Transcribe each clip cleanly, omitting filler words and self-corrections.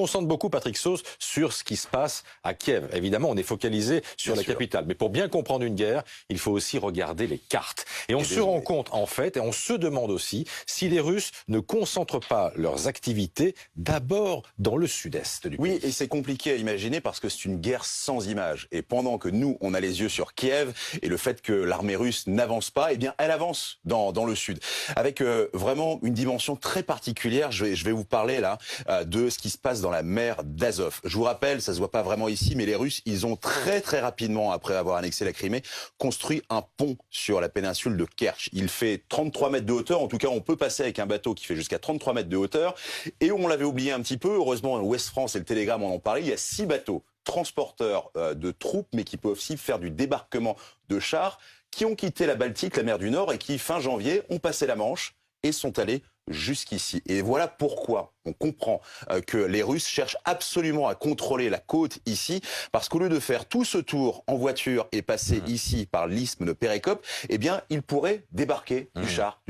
concentre beaucoup, Patrick Sauce, sur ce qui se passe à Kiev. Évidemment, on est focalisé sur la capitale. Mais pour bien comprendre une guerre, il faut aussi regarder les cartes. Et on se rend compte, en fait, et on se demande aussi, si les Russes ne concentrent pas leurs activités d'abord dans le sud-est du pays. Oui, et c'est compliqué à imaginer parce que c'est une guerre sans image. Et pendant que nous, on a les yeux sur Kiev et le fait que l'armée russe n'avance pas, eh bien, elle avance dans le sud. Avec vraiment une dimension très particulière, je vais vous parler là de ce qui se passe dans la mer d'Azov. Je vous rappelle, ça se voit pas vraiment ici, mais les Russes, ils ont très rapidement, après avoir annexé la Crimée, construit un pont sur la péninsule de Kerch. Il fait 33 mètres de hauteur, en tout cas on peut passer avec un bateau qui fait jusqu'à 33 mètres de hauteur. Et on l'avait oublié un petit peu, heureusement Ouest France et le Télégramme en ont parlé, il y a 6 bateaux transporteurs de troupes, mais qui peuvent aussi faire du débarquement de chars, qui ont quitté la Baltique, la mer du Nord, et qui, fin janvier, ont passé la Manche et sont allés jusqu'ici. Et voilà pourquoi on comprend que les Russes cherchent absolument à contrôler la côte ici, parce qu'au lieu de faire tout ce tour en voiture et passer ici par l'isthme de Pérékop, eh bien, ils pourraient débarquer du char.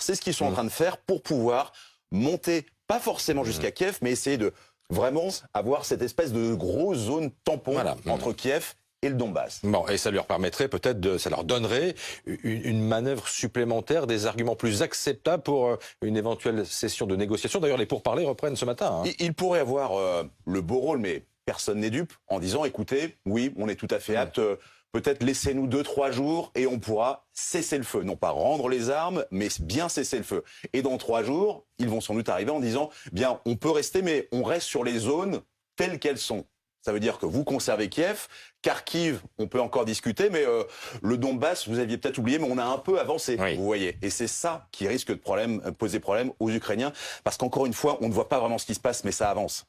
C'est ce qu'ils sont en train de faire pour pouvoir monter, pas forcément jusqu'à Kiev, mais essayer de vraiment avoir cette espèce de grosse zone tampon entre Kiev et le Donbass. Bon, et ça leur permettrait peut-être ça leur donnerait une manœuvre supplémentaire, des arguments plus acceptables pour une éventuelle session de négociation. D'ailleurs, les pourparlers reprennent ce matin. Il pourrait avoir le beau rôle, mais personne n'est dupe, en disant, écoutez, oui, on est tout à fait apte, peut-être laissez-nous 2-3 jours et on pourra cesser le feu. Non pas rendre les armes, mais bien cesser le feu. Et dans 3 jours, ils vont sans doute arriver en disant, bien, on peut rester, mais on reste sur les zones telles qu'elles sont. Ça veut dire que vous conservez Kiev, Kharkiv, on peut encore discuter, mais le Donbass, vous aviez peut-être oublié, mais on a un peu avancé, vous voyez. Et c'est ça qui risque de poser problème aux Ukrainiens, parce qu'encore une fois, on ne voit pas vraiment ce qui se passe, mais ça avance.